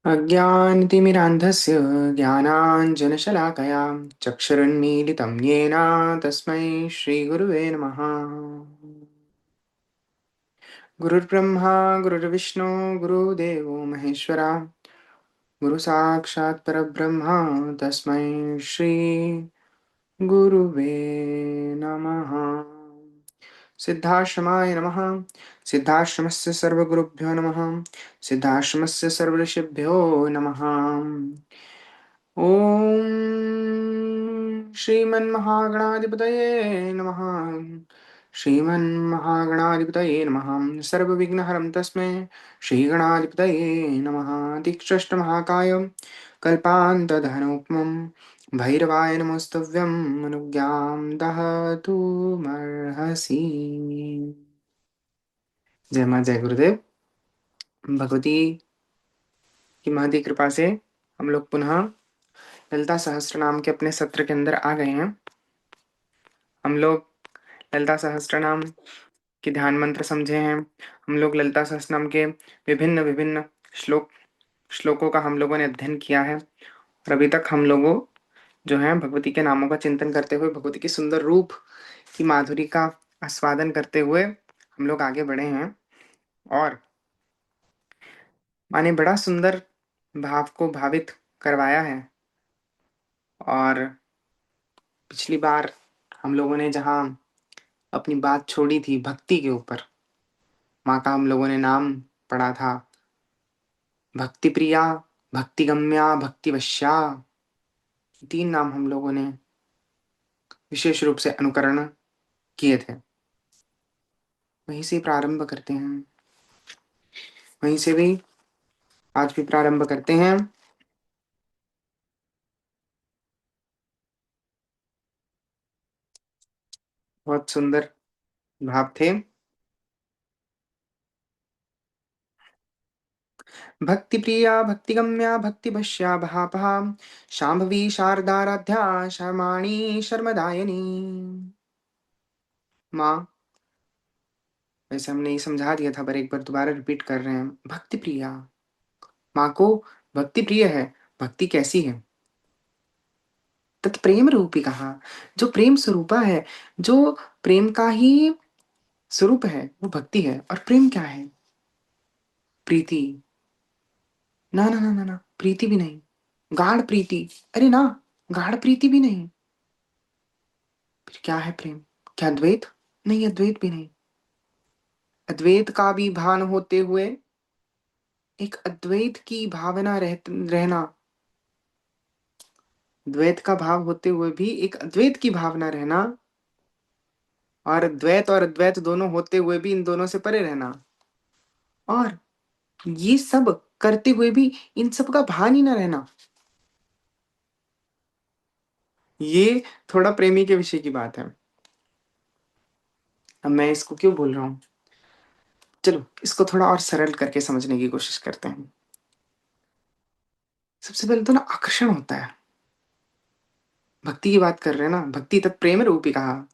अज्ञानतिमिरान्धस्य ज्ञानाञ्जनशलाकया चक्षुरुन्मीलितं येन तस्मै श्रीगुरुवे नमः। गुरुर्ब्रह्मा गुरुर्विष्णु गुरुदेवो महेश्वरा गुरुसाक्षात् परब्रह्म तस्मै श्री गुरुवे नमः। सिद्धाश्रमाय नमः। सिद्धाश्रमस्य सर्वगुरुभ्यो नमः। सिद्धाश्रमस्य सर्वऋषिभ्यो नमः। ॐ श्रीमन्महागणाधिपतये नमः। श्रीमन्महागणाधिपतये नमः। सर्वविघ्नहरं तस्मै श्रीगणाधिपतये नमः। दिक्षष्टमहाकाय कल्पान्तधनोपमं भैरवाय नमोस्तुभ्यं अनुज्ञां दहतु मर्हसि। जय मां जय गुरुदेव। भगवती की महती कृपा से हम लोग पुनः ललिता सहस्त्र नाम के अपने सत्र के अंदर आ गए हैं। हम लोग ललिता सहस्त्र नाम के ध्यान मंत्र समझे हैं। हम लोग ललिता सहस्त्र नाम के विभिन्न विभिन्न श्लोकों का हम लोगों ने अध्ययन किया है और अभी तक हम लोगों जो है भगवती के नामों का चिंतन करते हुए भगवती के सुंदर रूप की माधुरी का आस्वादन करते हुए हम लोग आगे बढ़े हैं और माने बड़ा सुंदर भाव को भावित करवाया है। और पिछली बार हम लोगों ने जहाँ अपनी बात छोड़ी थी भक्ति के ऊपर, माँ का हम लोगों ने नाम पढ़ा था भक्ति प्रिया, भक्ति गम्या, भक्ति वश्या। तीन नाम हम लोगों ने विशेष रूप से अनुकरण किए थे। वहीं से प्रारंभ करते हैं, वहीं से भी आज भी प्रारंभ करते हैं। बहुत सुंदर भाव थे। भक्ति प्रिया, भक्ति गम्या, भक्ति भश्या भापहा, शांभवी शारदाराध्या शर्माणी शर्मदायनी। माँ, वैसे हमने ये समझा दिया था पर एक बार दोबारा रिपीट कर रहे हैं। भक्ति प्रिया, माँ को भक्ति प्रिय है। भक्ति कैसी है? तत्प्रेम रूपी कहा, जो प्रेम स्वरूपा है, जो प्रेम का ही स्वरूप है वो भक्ति है। और प्रेम क्या है? प्रीति। ना ना ना ना ना, प्रीति भी नहीं, गाढ़ प्रीति। अरे ना, गाढ़ प्रीति भी नहीं। फिर क्या है प्रेम? क्या द्वैत? नहीं, अद्वैत भी नहीं। अद्वैत का भी भान होते हुए एक अद्वैत की भावना रहना, द्वैत का भाव होते हुए भी एक अद्वैत की भावना रहना, और द्वैत और अद्वैत दोनों होते हुए भी इन दोनों से परे रहना, और ये सब करते हुए भी इन सब का भान ही ना रहना। ये थोड़ा प्रेमी के विषय की बात है। अब मैं इसको क्यों बोल रहा हूं? चलो इसको थोड़ा और सरल करके समझने की कोशिश करते हैं। सबसे पहले तो ना आकर्षण होता है। भक्ति की बात कर रहे हैं ना, भक्ति तत् प्रेम रूपी कहा।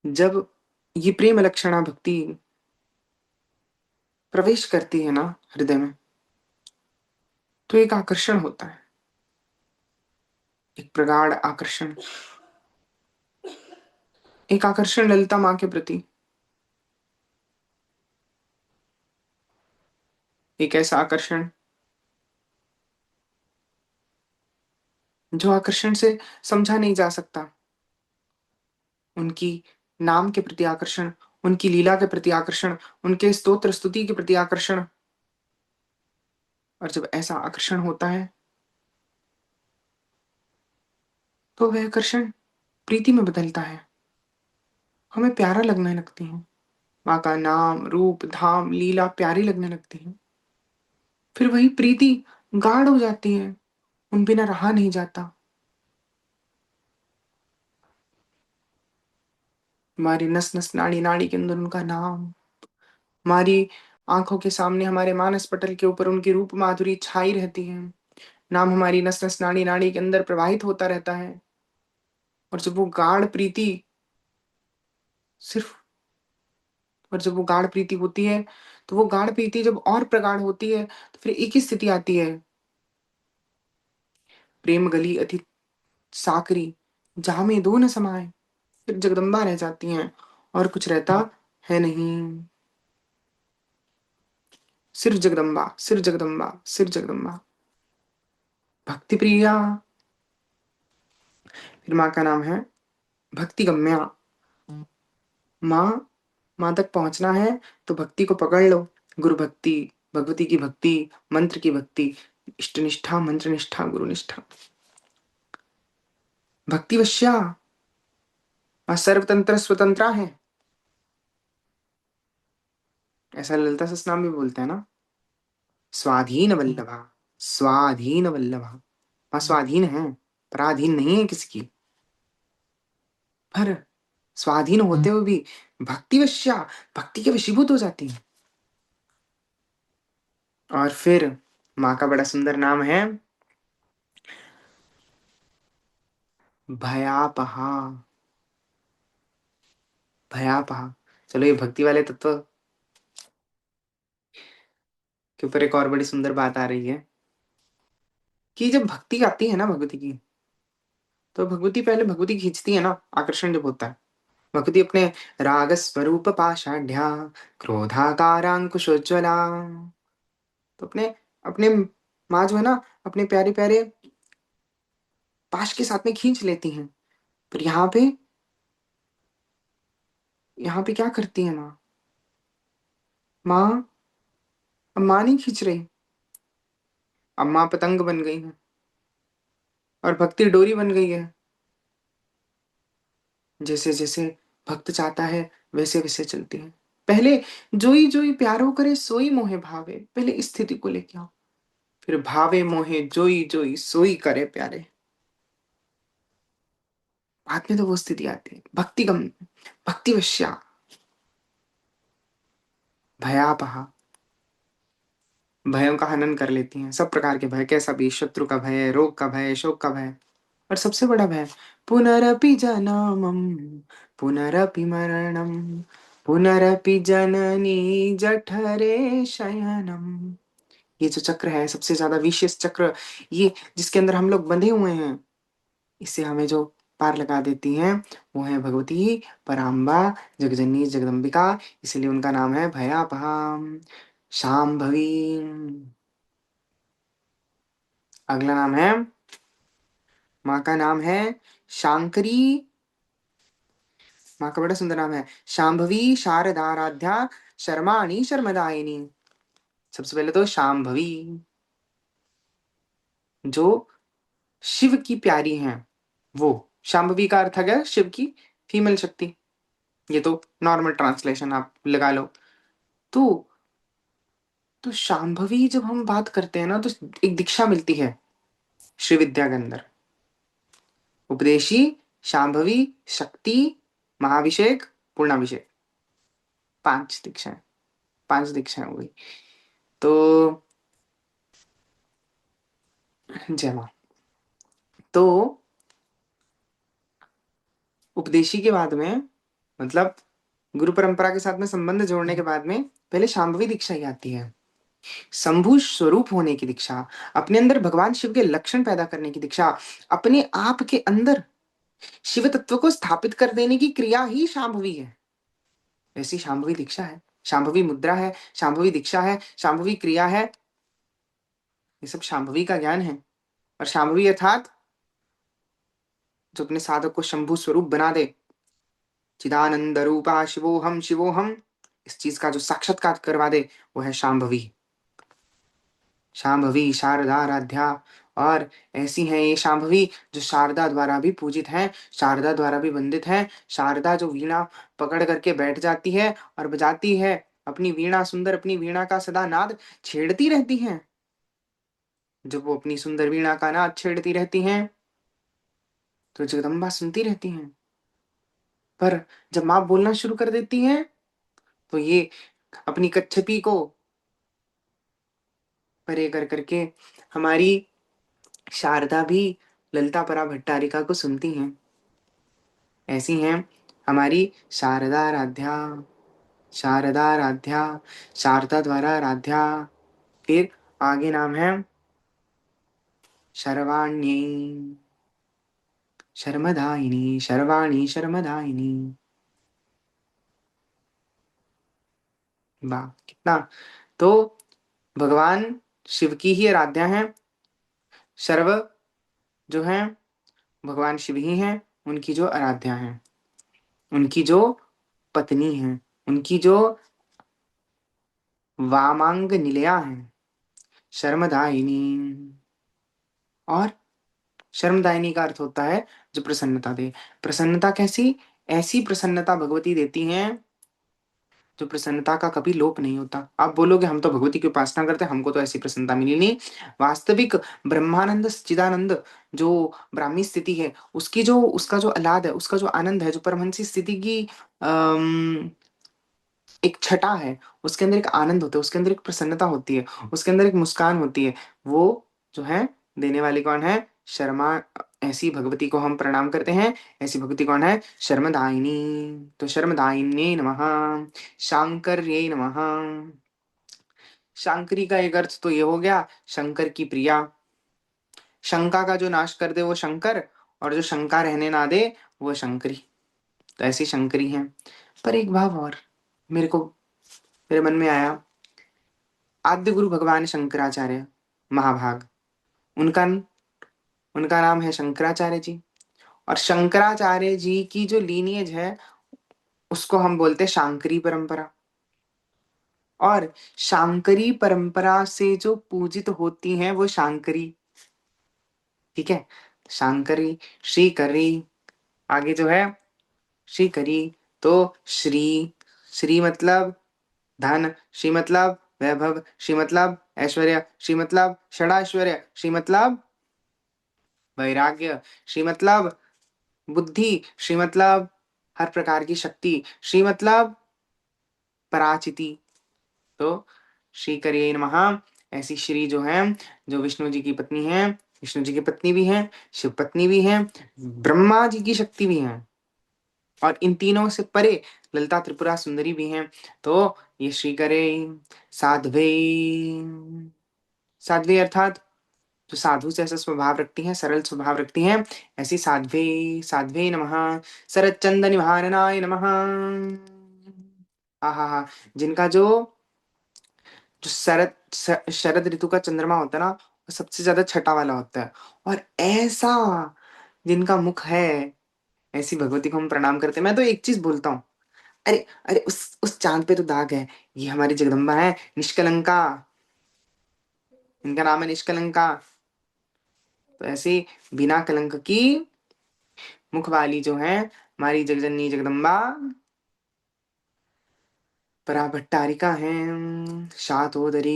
जब ये प्रेम लक्षणा भक्ति प्रवेश करती है ना हृदय में, तो एक आकर्षण होता है, एक प्रगाढ़ आकर्षण, एक आकर्षण ललिता माँ के प्रति। एक ऐसा आकर्षण जो आकर्षण से समझा नहीं जा सकता। उनकी नाम के प्रति आकर्षण, उनकी लीला के प्रति आकर्षण, उनके स्तोत्र स्तुति के प्रति आकर्षण। और जब ऐसा आकर्षण होता है तो वह आकर्षण प्रीति में बदलता है, हमें प्यारा लगने लगती है। माँ का नाम, रूप, धाम, लीला प्यारी लगने लगती है। फिर वही प्रीति गाढ़ हो जाती है, उन बिना रहा नहीं जाता। हमारी नस नस नाड़ी नाड़ी के अंदर उनका नाम, हमारी आंखों के सामने, हमारे मानस पटल के ऊपर उनकी रूप माधुरी छाई रहती है। नाम हमारी नस नस नाड़ी नाड़ी के अंदर प्रवाहित होता रहता है। और जब वो गाढ़ प्रीति सिर्फ और जब वो गाढ़ प्रीति होती है, तो वो गाढ़ प्रीति जब और प्रगाढ़ होती है, तो फिर एक ही स्थिति आती है, प्रेम गली अति साकरी, जहां में दो न समाए। फिर जगदम्बा रह जाती हैं और कुछ रहता है नहीं। सिर्फ जगदम्बा, सिर्फ जगदम्बा, सिर्फ जगदम्बा। भक्ति प्रिया। फिर माँ का नाम है भक्ति गम्या। माँ, माँ तक पहुंचना है तो भक्ति को पकड़ लो। गुरु भक्ति, भगवती की भक्ति, मंत्र की भक्ति, इष्ट निष्ठा, मंत्र निष्ठा, गुरु निष्ठा। भक्ति वश्या, माँ सर्वतंत्र स्वतंत्रा है, ऐसा ललिता सहस्त्रनाम भी बोलते हैं ना। स्वाधीन वल्लभा, स्वाधीन वल्लभा। माँ स्वाधीन है, पराधीन नहीं है किसी की। पर स्वाधीन होते हुए भी भक्ति वश्या, भक्ति के वशीभूत हो जाती है। और फिर माँ का बड़ा सुंदर नाम है भयापहा। भयापहा। चलो, ये भक्ति वाले तत्व के ऊपर एक और बड़ी सुंदर बात आ रही है कि जब भक्ति आती है ना भगवती की, तो भगवती पहले भगवती खींचती है ना, आकर्षण जब होता है। भगवती अपने राग स्वरूप पाषाढ़्या, क्रोधाकारांकुशोज्ज्वला, तो अपने अपने माँ जो है ना, अपने प्यारे प्यारे पाश के साथ में खींच लेती हैं। पर यहाँ पे क्या करती है माँ? माँ, अब माँ नहीं खींच रही, अब माँ पतंग बन गई है और भक्ति डोरी बन गई है। जैसे जैसे भक्त चाहता है वैसे वैसे चलती है। पहले जोई जोई प्यारो करे सोई मोहे भावे, पहले इस स्थिति को लेके आओ। फिर भावे मोहे जोई जोई सोई करे प्यारे, बाद में तो वो स्थिति आती है भक्तिगम, भक्तिवश्या। भयापहा, भयों का हनन कर लेती हैं, सब प्रकार के भय, कैसा भी, शत्रु का भय, रोग का भय, शोक का भय, और सबसे बड़ा भय पुनरपि जन्मम, पुनरपि मरणम, पुनरपि जननी जठरे शयनम। ये जो चक्र है, सबसे ज्यादा विशेष चक्र, ये जिसके अंदर हम लोग बंधे हुए हैं, इससे हमें जो पार लगा देती हैं, वो है भगवती पराम्बा, जगजननी जगदम्बिका। इसलिए उनका नाम है भयापहाम, शांभवी। अगला नाम है, माँ का नाम है शांकरी। माँ का बड़ा सुंदर नाम है शांभवी शारदाराध्या शर्माणी शर्मदायिनी। सबसे पहले तो शांभवी, जो शिव की प्यारी हैं, वो। शांभवी का अर्थ है शिव की फीमेल शक्ति, ये तो नॉर्मल ट्रांसलेशन आप लगा लो। तो शांभवी जब हम बात करते हैं ना, तो एक दीक्षा मिलती है श्री विद्या के अंदर। उपदेशी, शांभवी, शक्ति, महाभिषेक, पूर्णाभिषेक, 5 दीक्षाएं, 5 दीक्षाएं हो गई। तो जय मां। तो उपदेशी के बाद में, मतलब गुरु परंपरा के साथ में संबंध जोड़ने के बाद में, पहले शांभवी दीक्षा ही आती है। शंभु स्वरूप होने की दीक्षा, अपने अंदर भगवान शिव के लक्षण पैदा करने की दीक्षा, अपने आप के अंदर शिव तत्व को स्थापित कर देने की क्रिया ही शांभवी है। ऐसी शांभवी दीक्षा है, शांभवी मुद्रा है, शांभवी दीक्षा है, शांभवी क्रिया है। ये सब शांभवी का ज्ञान है। और शांभवी अर्थात जो अपने साधक को शंभु स्वरूप बना दे, चिदानंद रूपा शिवोहम शिवोहम, इस चीज का जो साक्षात्कार करवा दे, वो है शांभवी। शांभवी शारदाराध्या। और ऐसी हैं ये शांभवी जो शारदा द्वारा भी पूजित हैं, शारदा द्वारा भी वंदित हैं। शारदा जो वीणा पकड़ करके बैठ जाती है और बजाती है अपनी वीणा, सुंदर अपनी वीणा का सदा नाद छेड़ती रहती हैं। जब वो अपनी सुंदर वीणा का नाद छेड़ती रहती हैं, तो जगदम्बा सुनती रहती हैं। पर जब माँ बोलना शुरू कर देती हैं, तो ये अपनी कच्छपी को परे कर करके हमारी शारदा भी ललिता परा भट्टारिका को सुनती हैं। ऐसी हैं हमारी शारदा आराध्या, शारदा आराध्या, शारदा द्वारा आराध्या। फिर आगे नाम है शर्वाण्यै, शर्मदायिनी, शर्वाणी शर्मदायिनी। वाह कितना। तो भगवान शिव की ही आराध्या है। सर्व जो है भगवान शिव ही हैं, उनकी जो आराध्या है, उनकी जो पत्नी है, उनकी जो वामांग निलया है, शर्मदायिनी। और शर्मदायिनी का अर्थ होता है जो प्रसन्नता दे। प्रसन्नता कैसी? ऐसी प्रसन्नता भगवती देती हैं जो प्रसन्नता का कभी लोप नहीं होता। आप बोलोगे हम तो भगवती की उपासना करते हैं, हमको तो ऐसी प्रसन्नता मिली नहीं। वास्तविक ब्रह्मानंद सच्चिदानंद जो ब्राह्मी स्थिति है, उसकी जो उसका जो आह्लाद है, उसका जो आनंद है, जो परमहंसी स्थिति की अम, एक छटा है, उसके अंदर एक आनंद होता है, उसके अंदर एक प्रसन्नता होती है, उसके अंदर एक मुस्कान होती है। वो जो है देने वाली कौन है? शर्मा। ऐसी भगवती को हम प्रणाम करते हैं। ऐसी भगवती कौन है? शर्मदायिनी। तो शर्मदायिन्यै नमः, शांकर्यै नमः। शांकरी का एक अर्थ तो ये हो गया शंकर की प्रिया। शंका का जो नाश कर दे वो शंकर, और जो शंका रहने ना दे वो शंकरी। तो ऐसी शंकरी हैं। पर एक भाव और मेरे को मेरे मन में आया। आद्य गुरु भगवान शंकराचार्य महाभाग, उनका उनका नाम है शंकराचार्य जी। और शंकराचार्य जी की जो लीनियज है उसको हम बोलते हैं शांकरी परंपरा। और शांकरी परंपरा से जो पूजित होती हैं वो शांकरी। ठीक है, शांकरी, श्रीकरी। आगे जो है श्रीकरी। तो श्री, श्री मतलब धन, श्री मतलब वैभव, श्री मतलब ऐश्वर्य, श्री मतलब षडाश्वर्य, श्री मतलब वैराग्य, श्री मतलब बुद्धि, श्री मतलब हर प्रकार की शक्ति, श्री मतलब पराचिति। तो श्री करिये नमः। ऐसी श्री जो है, जो विष्णु जी की पत्नी है, विष्णु जी की पत्नी भी है, शिव पत्नी भी है, ब्रह्मा जी की शक्ति भी है, और इन तीनों से परे ललिता त्रिपुरा सुंदरी भी हैं। तो ये श्री करे साध्वे, साध्वी अर्थात जो साधु से ऐसा स्वभाव रखती हैं, सरल स्वभाव रखती हैं, ऐसी साध्वे, साध्वे नमः। शरद चंदन निवारणाय नमः। आहा, जिनका जो जो शरद ऋतु का चंद्रमा होता है ना, वो सबसे ज्यादा छठा वाला होता है। और ऐसा जिनका मुख है, ऐसी भगवती को हम प्रणाम करते हैं। मैं तो एक चीज बोलता हूँ, अरे अरे उस चांद पे तो दाग है, ये हमारी जगदम्बा है निष्कलंका। इनका नाम है निष्कलंका। तो ऐसी बिना कलंक की मुख वाली जो है हमारी जगजननी जगदम्बा पराभट्टारिका है, शातोदरी,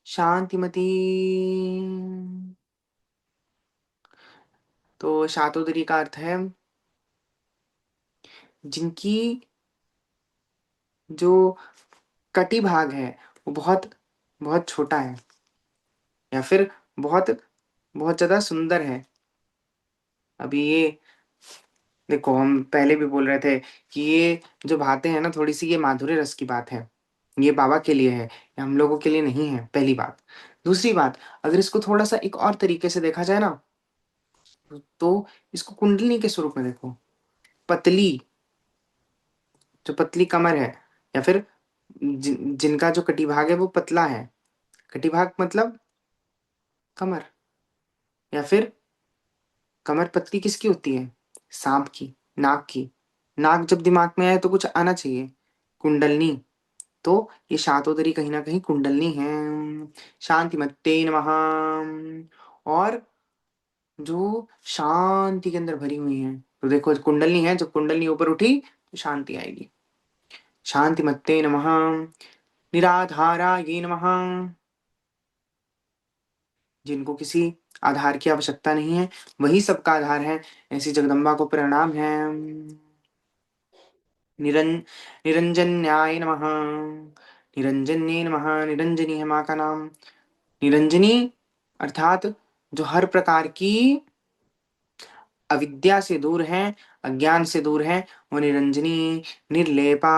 शांतिमती। तो शातोदरी का अर्थ है जिनकी जो कटी भाग है वो बहुत बहुत छोटा है, या फिर बहुत बहुत ज्यादा सुंदर है। अभी ये देखो, हम पहले भी बोल रहे थे कि ये जो बातें हैं ना, थोड़ी सी ये माधुर्य रस की बात है। ये बाबा के लिए है, ये हम लोगों के लिए नहीं है, पहली बात। दूसरी बात, अगर इसको थोड़ा सा एक और तरीके से देखा जाए ना, तो इसको कुंडलिनी के स्वरूप में देखो। पतली, जो पतली कमर है, या फिर जिनका जो कटिभाग है वो पतला है। कटिभाग मतलब कमर, या फिर कमर पतली किसकी होती है? सांप की, नाग की। नाग जब दिमाग में आए तो कुछ आना चाहिए, कुंडलनी। तो ये शातोदरी कहीं ना कहीं कुंडलनी है। शांतिमत्ते नमः। और जो शांति के अंदर भरी हुई है, तो देखो कुंडलनी है, जब कुंडलनी ऊपर उठी तो शांति आएगी। शांतिमत्ते नमः। निराधाराय नमः। जिनको किसी आधार की आवश्यकता नहीं है, वही सबका आधार है, ऐसी जगदम्बा को प्रणाम है। निरं निरंजन्याय नमः। निरंजन्ये नमः। निरंजनी है माँ का नाम। निरंजनी अर्थात जो हर प्रकार की अविद्या से दूर है, अज्ञान से दूर है, वो निरंजनी निर्लेपा,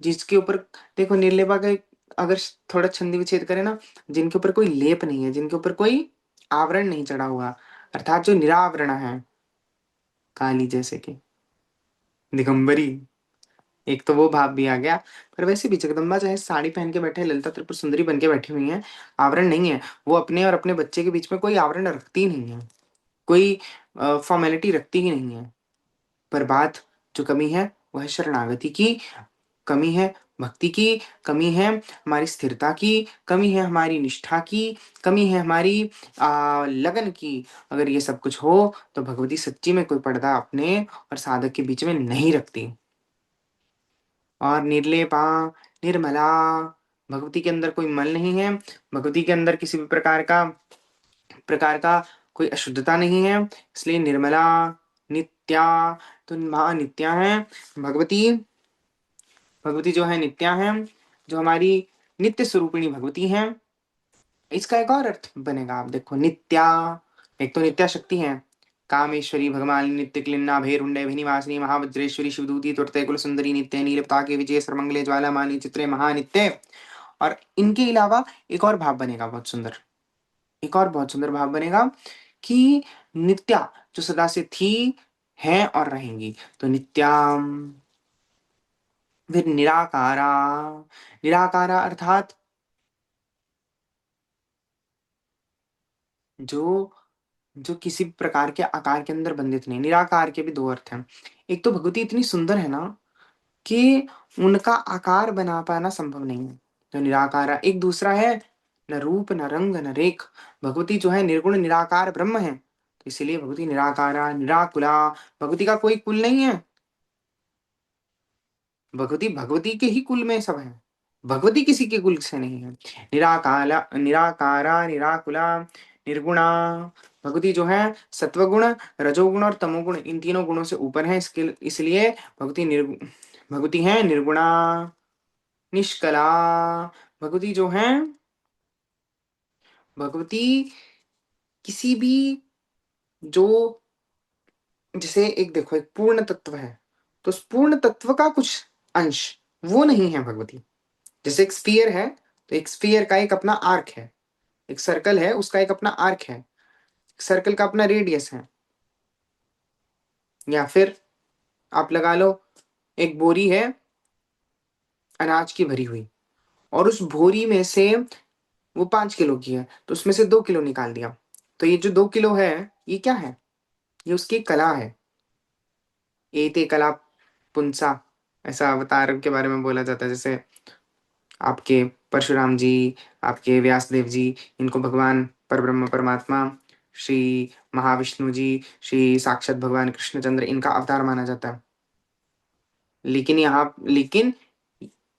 जिसके ऊपर देखो निर्लेपा का अगर थोड़ा छंदी विच्छेद करें ना, जिनके ऊपर कोई लेप नहीं है, जिनके ऊपर कोई आवरण नहीं चढ़ा हुआ, अर्थात जो निरावरण है, काली जैसे कि दिगंबरी, एक तो वो भाव भी आ गया। पर वैसे भी जगदम्बा चाहे साड़ी पहन के बैठे, ललिता त्रिपुर सुंदरी बन के बैठी हुई है, आवरण नहीं है। वो अपने और अपने बच्चे के बीच में कोई आवरण रखती नहीं है, कोई फॉर्मेलिटी रखती ही नहीं है। पर बात जो कमी है वह है शरणागति की, कमी है भक्ति की, कमी है हमारी स्थिरता की, कमी है हमारी निष्ठा की, कमी है हमारी लगन की। अगर ये सब कुछ हो तो भगवती सच्ची में कोई पर्दा अपने और साधक के बीच में नहीं रखती। और निर्लेपा, निर्मला, भगवती के अंदर कोई मल नहीं है, भगवती के अंदर किसी भी प्रकार का कोई अशुद्धता नहीं है, इसलिए निर्मला, नित्या। तो माँ नित्या है, भगवती, भगवती जो है नित्या है, जो हमारी नित्य स्वरूपिणी भगवती है। इसका एक और अर्थ बनेगा, आप देखो नित्या, एक तो नित्या शक्ति है, कामेश्वरी भगवान नित्य क्लिन्ना भैरुंडे भिनिवासिनी महावज्रेश्वरी शिवदूती तुरते कुल सुंदरी नित्य नीलपता के विजय सर्वमंगले ज्वाला मानी चित्रे महानित्य। और इनके अलावा एक और भाव बनेगा बहुत सुंदर, एक और बहुत सुंदर भाव बनेगा कि नित्या जो सदा से थी, है और रहेंगी। तो नित्याम, फिर निराकारा, निराकारा अर्थात जो जो किसी भी प्रकार के आकार के अंदर बंधित नहीं। निराकार के भी दो अर्थ हैं, एक तो भगवती इतनी सुंदर है ना कि उनका आकार बना पाना संभव नहीं है, तो निराकारा। एक दूसरा है न रूप न रंग न रेख, भगवती जो है निर्गुण निराकार ब्रह्म है, तो इसीलिए भगवती निराकारा निराकुला। भगवती का कोई कुल नहीं है, भगवती भगवती के ही कुल में सब है, भगवती किसी के कुल से नहीं है। निराकाला निराकारा निराकुला निर्गुणा, भगवती जो है सत्वगुण रजोगुण और तमोगुण इन तीनों गुणों से ऊपर है, इसके इसलिए भगवती है निर्गुणा, निष्कला। भगवती जो है, भगवती किसी भी जो, जैसे एक देखो एक पूर्ण तत्व है, तो उस पूर्ण तत्व का कुछ अंश वो नहीं है भगवती। जैसे एक स्फीयर है, तो एक स्फीयर का एक अपना आर्क है, एक सर्कल है उसका एक अपना आर्क है, सर्कल का अपना रेडियस है। या फिर आप लगा लो एक बोरी है अनाज की भरी हुई, और उस बोरी में से वो 5 किलो की है, तो उसमें से 2 किलो निकाल दिया, तो ये जो 2 किलो है ये क्या है, ये उसकी कला है। एते कला पुंसा, ऐसा अवतार के बारे में बोला जाता है। जैसे आपके परशुराम जी, आपके व्यासदेव जी, इनको भगवान परब्रह्म परमात्मा श्री महाविष्णु जी, श्री साक्षात भगवान कृष्णचंद्र इनका अवतार माना जाता है। लेकिन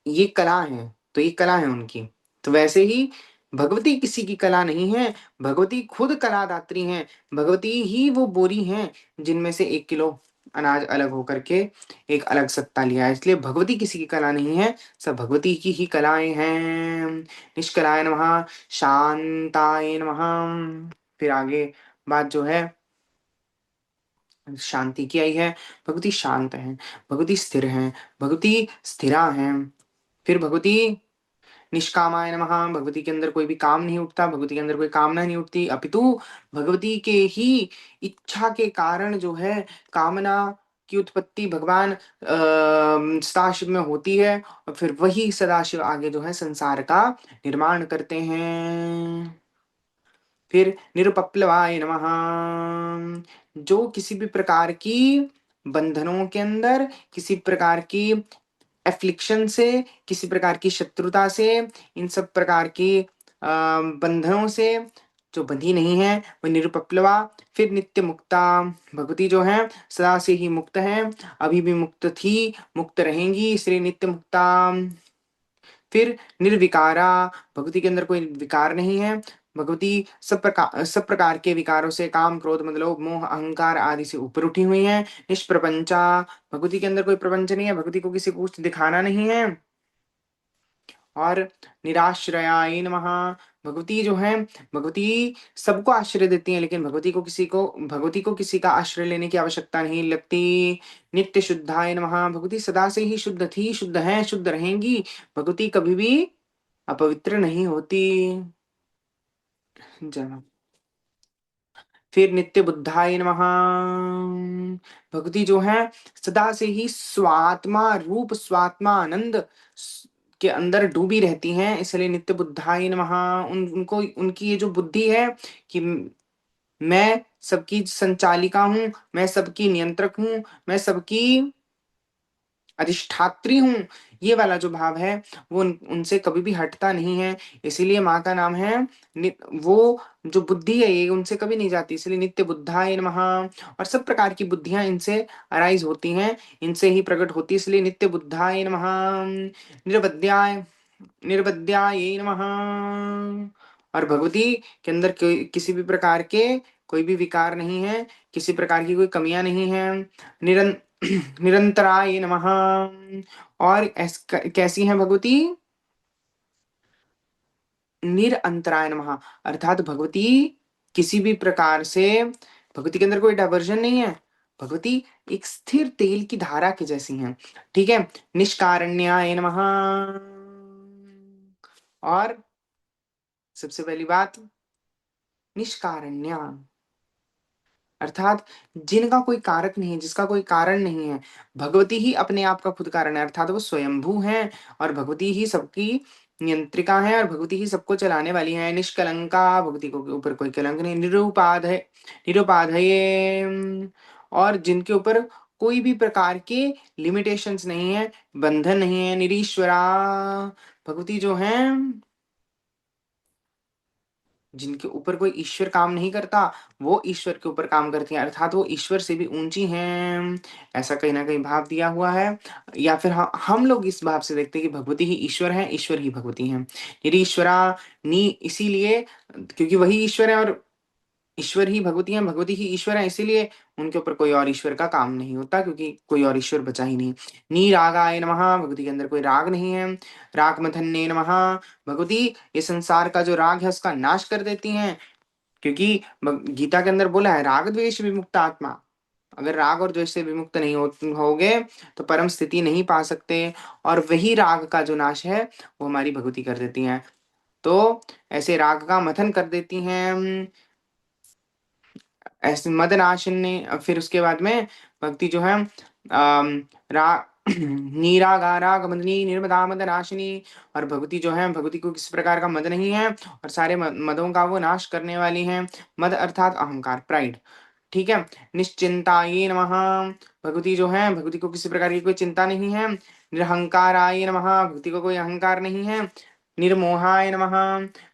ये कला है, तो ये कला है उनकी। तो वैसे ही भगवती किसी की कला नहीं है, भगवती खुद कलादात्री हैं, भगवती ही वो बोरी हैं जिनमें से 1 किलो अनाज अलग होकर के एक अलग सत्ता लिया है। इसलिए भगवती किसी की कला नहीं है, सब भगवती की ही कलाएं हैं। निष्कलाय नमः, शांताय नमः। फिर आगे बात जो है शांति की आई है। भगवती शांत है, भगवती स्थिर है, भगवती स्थिरा है। फिर भगवती निष्कामाय नमः, भगवती के अंदर कोई भी काम नहीं उठता, भगवती के अंदर कोई कामना नहीं उठती, अपितु भगवती के ही इच्छा के कारण जो है कामना की उत्पत्ति भगवान सदाशिव में होती है, और फिर वही सदाशिव आगे जो है संसार का निर्माण करते हैं। फिर निरुपप्लवाय नमः, जो किसी भी प्रकार की बंधनों के अंदर, किसी प्रकार की एफ्लिक्शन से, किसी प्रकार की शत्रुता से, इन सब प्रकार की बंधनों से जो बंधी नहीं है, वह निरुपप्लवा। फिर नित्य मुक्ता, भगवती जो है सदा से ही मुक्त है, अभी भी मुक्त थी, मुक्त रहेंगी, इसलिए नित्य मुक्ता। फिर निर्विकारा, भगवती के अंदर कोई विकार नहीं है, भगवती सब प्रकार के विकारों से, काम क्रोध मद लोभ मोह अहंकार आदि से ऊपर उठी हुई है। निष्प्रपंचा, भगवती के अंदर कोई प्रपंच नहीं है, भगवती को किसी को कुछ दिखाना नहीं है। और निराश्रयाय नमः। भगवती जो है, भगवती सबको आश्रय देती हैं, लेकिन भगवती को किसी का आश्रय लेने की आवश्यकता नहीं लगती। नित्य शुद्धाय नमः। भगवती सदा से ही शुद्ध थी, शुद्ध हैं, शुद्ध रहेंगी। भगवती कभी भी अपवित्र नहीं होती। जय। फिर नित्य बुद्धाय नमः। भक्ति जो है सदा से ही स्वात्मा रूप, स्वात्मा आनंद के अंदर डूबी रहती हैं, इसलिए नित्य बुद्धाय नमः। उनको उनकी ये जो बुद्धि है कि मैं सबकी संचालिका हूँ, मैं सबकी नियंत्रक हूँ, मैं सबकी अधिष्ठात्री हूँ, ये वाला जो भाव है वो उनसे कभी भी हटता नहीं है। इसीलिए माँ का नाम है वो जो बुद्धि है ये उनसे कभी नहीं जाती, इसलिए नित्य बुद्धाय नमः। और सब प्रकार की बुद्धियां इनसे अराइज होती हैं, इनसे ही प्रकट होती है, इसलिए नित्य बुद्धाय नमः। निर्वद्याय निर्वद्याय नमः। और भगवती के अंदर किसी भी प्रकार के कोई भी विकार नहीं है, किसी प्रकार की कोई कमियां नहीं है। निरं निरंतराय नमः। और कैसी हैं भगवती? निरंतराय नमः। अर्थात भगवती किसी भी प्रकार से, भगवती के अंदर कोई डाइवर्जन नहीं है। भगवती एक स्थिर तेल की धारा की जैसी हैं। ठीक है। निष्कारण्याय नमः। और सबसे पहली बात, निष्कारण्या अर्थात जिनका कोई कारक नहीं है, जिसका कोई कारण नहीं है। भगवती ही अपने आप का खुद कारण है, अर्थात वो स्वयंभू हैं, और भगवती ही सबकी नियंत्रिका है, और भगवती ही सबको चलाने वाली है। निष्कलंका, भगवती को ऊपर कोई कलंक नहीं। निरुपाधेय, और जिनके ऊपर कोई भी प्रकार के लिमिटेशंस नहीं है, बंधन नहीं है। निरीश्वरा, भगवती जो है जिनके ऊपर कोई ईश्वर काम नहीं करता, वो ईश्वर के ऊपर काम करती हैं, अर्थात वो ईश्वर से भी ऊंची हैं। ऐसा कहीं ना कहीं भाव दिया हुआ है। या फिर हम लोग इस भाव से देखते हैं कि भगवती ही ईश्वर है, ईश्वर ही भगवती हैं। निरीश्वरा, नी इसीलिए क्योंकि वही ईश्वर है, और ईश्वर ही भगवती है, भगवती ही ईश्वर है, इसीलिए उनके ऊपर कोई और ईश्वर का काम नहीं होता, क्योंकि कोई और ईश्वर बचा ही नहीं। नी रागाय नमः। भगवती के अंदर कोई राग नहीं है। राग मथन्ने नमः। भगवती ये संसार का जो राग है उसका नाश कर देती हैं, क्योंकि गीता के अंदर बोला है राग द्वेष विमुक्त आत्मा। अगर राग और द्वेष से विमुक्त नहीं होगे तो परम स्थिति नहीं पा सकते, और वही राग का जो नाश है वो हमारी भगवती कर देती हैं। तो ऐसे राग का मथन कर देती हैं, ऐसे मदनाशिन ने। फिर उसके बाद में भक्ति जो है रा नीरागा राग मदनी निर्मदा मदनाशिनी। और भगवती जो है, भगवती को किसी प्रकार का मद नहीं है, और सारे मदों का वो नाश करने वाली हैं। मद अर्थात अहंकार, प्राइड। ठीक है। निश्चिंताय नमः। भगवती जो है, भगवती को किसी प्रकार की कोई चिंता नहीं है। निरहंकाराय नमः। भगवती को कोई अहंकार नहीं है। निर्मोहाय नमः।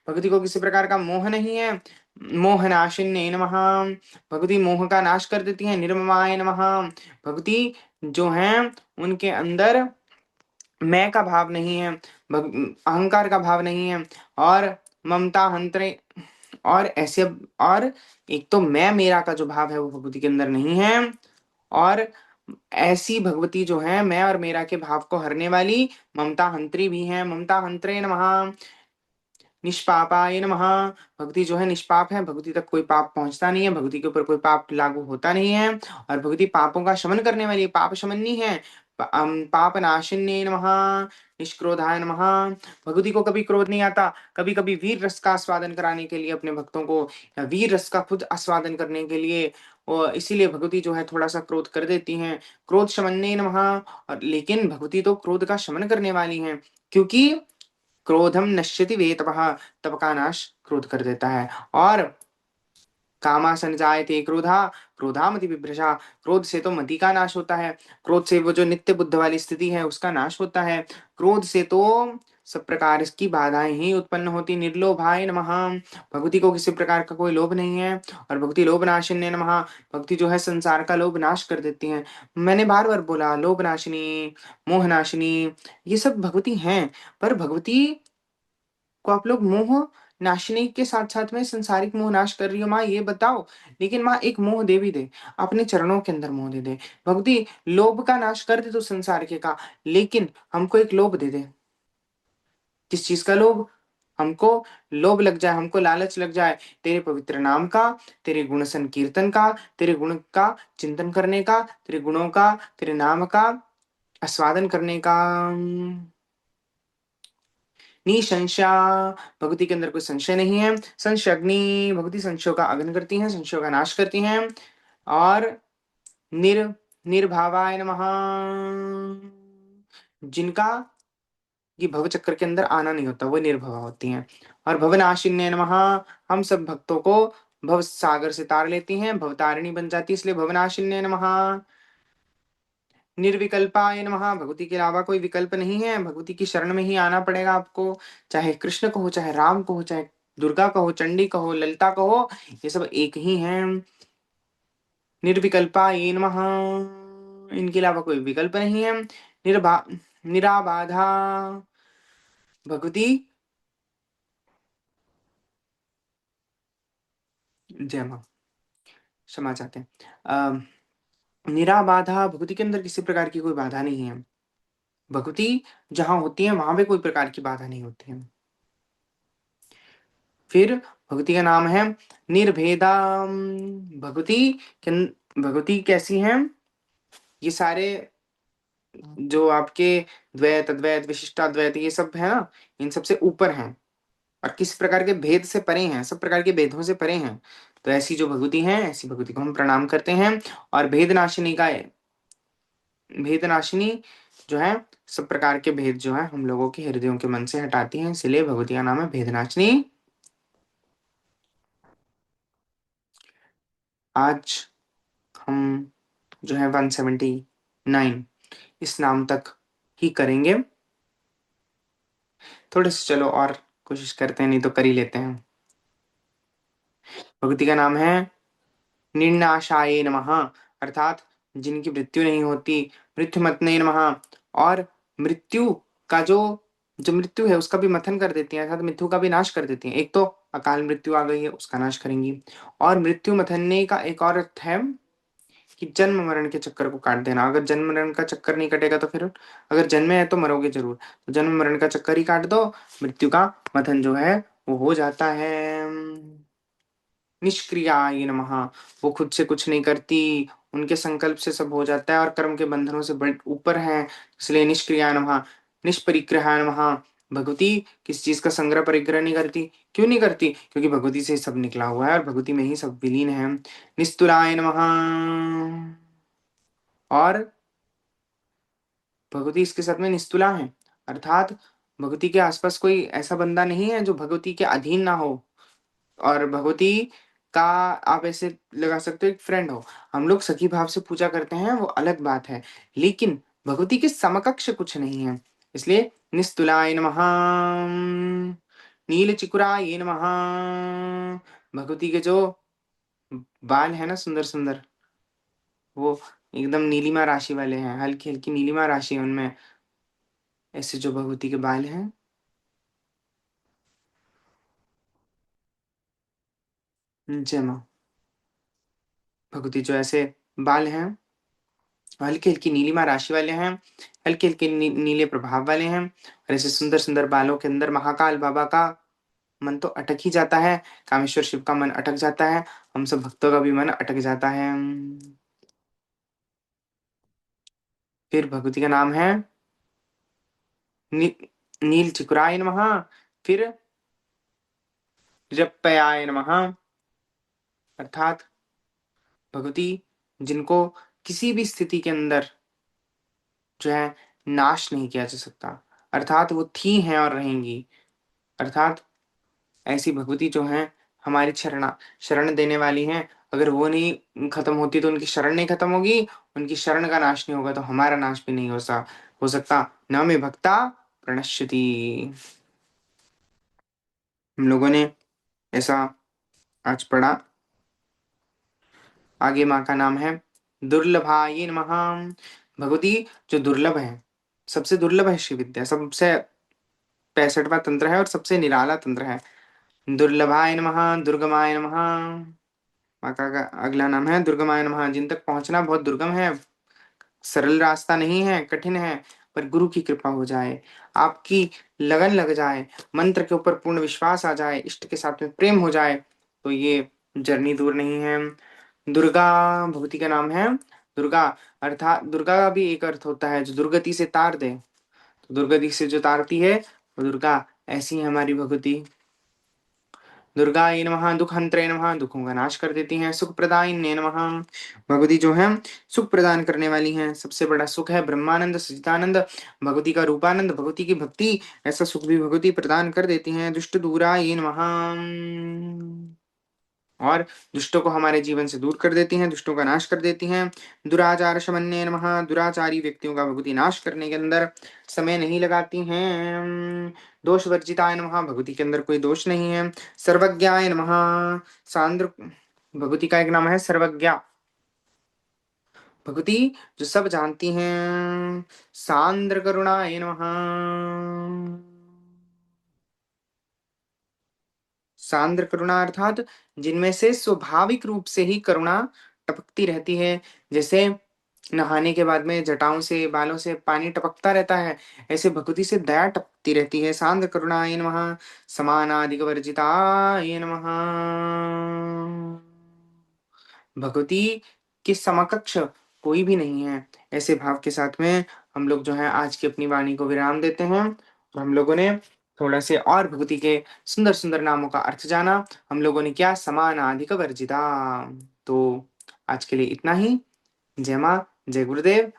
भगवती को किसी प्रकार का मोह नहीं है। मोहनाशिन्ये नमः। भगवती मोह का नाश कर देती है। निर्ममाय नमः। भगवती जो है उनके अंदर मैं का भाव नहीं है, अहंकार का भाव नहीं है, और ममता हंत्रे, और ऐसे, और एक तो मैं मेरा का जो भाव है वो भगवती के अंदर नहीं है। और ऐसी भगवती जो है मैं और मेरा के भाव को हरने वाली ममता हंत्री भी है। ममता हंत्रे नमः। निष्पापाय नमः। भक्ति जो है निष्पाप है, भक्ति तक कोई पाप पहुंचता नहीं है, भक्ति के ऊपर कोई पाप लागू होता नहीं है, और भक्ति पापों का शमन करने वाली पाप शमनी है। पाप नाशिन्ये नमः। निष्क्रोधाय नमः। भगवती को कभी क्रोध नहीं आता। कभी कभी वीर रस का आस्वादन कराने के लिए अपने भक्तों को, या वीर रस का खुद आस्वादन करने के लिए, और इसीलिए भगवती जो है थोड़ा सा क्रोध कर देती हैं। क्रोध शमन्ये नमः। और लेकिन भगवती तो क्रोध का शमन करने वाली हैं, क्योंकि क्रोधम नश्यति वेतपः, तप का नाश क्रोध कर देता है। और कामासन जायते क्रोधा, क्रोधामति विभ्रशा। क्रोध से तो मति का नाश होता है, क्रोध से वो जो नित्य बुद्ध वाली स्थिति है उसका नाश होता है। क्रोध से तो सब प्रकार की बाधाएं ही उत्पन्न होती। निर्लोभाय नमः। भक्ति को किसी प्रकार का कोई लोभ नहीं है, और भक्ति लोभ नाशिन्य नमः। भक्ति जो है संसार का लोभ नाश कर देती है। मैंने बार बार बोला लोभ नाशिनी, मोह नाशिनी, ये सब भगवती हैं। पर भगवती को आप लोग मोह नाशनी के साथ साथ में संसारिक मोह नाश कर रही हो माँ, ये बताओ। लेकिन माँ एक मोह दे भी दे, अपने चरणों के अंदर मोह दे दे। भक्ति लोभ का नाश कर दे तो संसार के का, लेकिन हमको एक लोभ दे दे। किस चीज का लोभ? हमको लोभ लग जाए, हमको लालच लग जाए तेरे पवित्र नाम का, तेरे गुण संकीर्तन का, तेरे गुण का चिंतन करने का, तेरे गुणों का, तेरे नाम का आस्वादन करने का। निसंशया, भक्ति के अंदर कोई संशय नहीं है। संशय अग्नि, भक्ति संशयों का अग्नि करती है, संशयों का नाश करती हैं। और निर निर्भावाय नमः, जिनका ये भव चक्र के अंदर आना नहीं होता, वो निर्भवा होती हैं। और भवनाशिन्य नमः, हम सब भक्तों को भव सागर से तार लेती हैं, भवतारिणी बन जाती है, इसलिए भवनाशिन्य नमः। निर्विकल्पाय नमः, भगवती के अलावा कोई विकल्प नहीं है, भगवती की शरण में ही आना पड़ेगा आपको। चाहे कृष्ण को हो, चाहे राम को हो, चाहे दुर्गा का हो, चंडी का हो, ललिता का हो, ये सब एक ही हैं। निर्विकल्पाय नमः, इनके अलावा कोई विकल्प नहीं है। निर्भा निराबाधा, भगवती जय मां, क्षमा चाहते हैं। निराबाधा, भगवती के अंदर किसी प्रकार की कोई बाधा नहीं है। भगवती जहां होती है वहां पे कोई प्रकार की बाधा नहीं होती है। फिर भगवती का नाम है निर्भेदा। भगवती भगवती कैसी हैं? ये सारे जो आपके द्वैत अद्वैत विशिष्टाद्वैत ये सब है ना, इन सबसे ऊपर हैं और किसी प्रकार के भेद से परे हैं, सब प्रकार के भेदों से परे हैं। तो ऐसी जो भगवती हैं, ऐसी भगवती को हम प्रणाम करते हैं। और भेद नाशिनी जो है, सब प्रकार के भेद जो है हम लोगों के हृदयों के मन से हटाती हैं, इसलिए भगवती का नाम है भेदनाशिनी। आज हम जो है 179 इस नाम तक ही करेंगे। थोड़े से चलो और कोशिश करते हैं, नहीं तो कर ही लेते हैं। भगवती का नाम है निर्नाशाय नमः, अर्थात जिनकी मृत्यु नहीं होती, मृत्युमतने नमः। और मृत्यु का जो मृत्यु है उसका भी मथन कर देती है, अर्थात मृत्यु का भी नाश कर देती है। एक तो अकाल मृत्यु आ गई है, उसका नाश करेंगी। और मृत्यु मथनने का एक और अर्थ है कि जन्म मरण के चक्कर को काट देना। अगर जन्म मरण का चक्कर नहीं कटेगा तो फिर अगर जन्मे है तो मरोगे जरूर, तो जन्म मरण का चक्कर ही काट दो, मृत्यु का मथन जो है वो हो जाता है। निष्क्रियाय नमः, वो खुद से कुछ नहीं करती, उनके संकल्प से सब हो जाता है और कर्म के बंधनों से बड़ ऊपर है, इसलिए निष्क्रियाय नमः। निष्परिग्रहाय नमः, भगवती किस चीज का संग्रह परिग्रह नहीं करती। क्यों नहीं करती? क्योंकि भगवती से सब निकला हुआ है और भगवती में ही सब विलीन है। निस्तुलाय नमः, और भगवती इसके साथ में निस्तुला है, अर्थात भगवती के आसपास कोई ऐसा बंदा नहीं है जो भगवती के अधीन ना हो। और भगवती का आप ऐसे लगा सकते हो एक फ्रेंड हो। हम लोग सखी भाव से पूजा करते हैं, वो अलग बात है, लेकिन भगवती के समकक्ष कुछ नहीं है, इसलिए निस्तुलाय नमः। नील चिकुराय नमः, भगवती के जो बाल है ना सुंदर सुंदर, वो एकदम नीलिमा राशि वाले हैं, हल्की हल्की नीलिमा राशि है उनमें, ऐसे जो भगवती के बाल हैं। जय माँ, भगवती जो ऐसे बाल हैं हल्की हल्की नीलिमा राशि वाले हैं, हल्के हल्के नीले प्रभाव वाले हैं, और ऐसे सुंदर सुंदर बालों के अंदर महाकाल बाबा का मन तो अटक ही जाता है, कामेश्वर शिव का मन अटक जाता है, हम सब भक्तों का भी मन अटक जाता है। फिर भगवती का नाम है नी, नील चिकुराय नमः। फिर निरप्पयाय नमः, अर्थात भगवती जिनको किसी भी स्थिति के अंदर जो है नाश नहीं किया जा सकता, अर्थात वो थी हैं और रहेंगी। अर्थात ऐसी भगवती जो हैं हमारी शरण देने वाली हैं। अगर वो नहीं खत्म होती तो उनकी शरण नहीं खत्म होगी, उनकी शरण का नाश नहीं होगा तो हमारा नाश भी नहीं हो सकता। न मे भक्ता प्रणश्यति। हम लोगों ने ऐसा आज पढ़ा। आगे माँ का नाम है दुर्लभाय नमः, भगवती जो दुर्लभ है, सबसे दुर्लभ है श्री विद्या, सबसे 65वां तंत्र है और सबसे निराला तंत्र है। दुर्लभाय नमः, दुर्गमाय नमः। माँ का अगला नाम है दुर्गमाय नमः, जिन तक पहुंचना बहुत दुर्गम है, सरल रास्ता नहीं है, कठिन है। पर गुरु की कृपा हो जाए, आपकी लगन लग जाए, मंत्र के ऊपर पूर्ण विश्वास आ जाए, इष्ट के साथ में प्रेम हो जाए, तो ये जर्नी दूर नहीं है। दुर्गा भगवती का नाम है। दुर्गा अर्थात दुर्गा का भी एक अर्थ होता है जो दुर्गति से तार दे। तो दुर्गति से जो तारती है वो दुर्गा, ऐसी है हमारी भगवती। दुर्गायै नमः, दुख हंत्रे नमः, दुखों का नाश कर देती हैं। सुख प्रदायिन्ये नमः, भगवती जो है सुख प्रदान करने वाली हैं। सबसे बड़ा सुख है ब्रह्मानंद सच्चिदानंद, भगवती का रूपानंद, भगवती की भक्ति, ऐसा सुख भी भगवती प्रदान कर देती हैं। दुष्ट दूरायै नमः, और दुष्टों को हमारे जीवन से दूर कर देती हैं, दुष्टों का नाश कर देती हैं। दुराचार शमन्ये नमः, दुराचारी व्यक्तियों का भगवती नाश करने के अंदर समय नहीं लगाती हैं। दोष वर्जिताय नमः, भगवती के अंदर कोई दोष नहीं है। सर्वज्ञाय नमः, सांद्र भगवती का एक नाम है सर्वज्ञा, भगवती जो सब जानती हैं। सांद्र करुणाय नमः, सांद्र करुणा अर्थात जिनमें से स्वाभाविक रूप से ही करुणा टपकती रहती है। जैसे नहाने के बाद में जटाओं से बालों से पानी टपकता रहता है, ऐसे भगवती से दया टपकती रहती है। सांद्र करुणाय नमः, समानाधिक वर्जिताय नमः, भगवती के समकक्ष कोई भी नहीं है। ऐसे भाव के साथ में हम लोग जो है आज की अपनी वाणी को विराम देते हैं। और हम लोगों ने थोड़ा से और भगवती के सुंदर सुंदर नामों का अर्थ जाना। हम लोगों ने क्या, समानाधिक वर्जिता। तो आज के लिए इतना ही। जय माँ, जय गुरुदेव।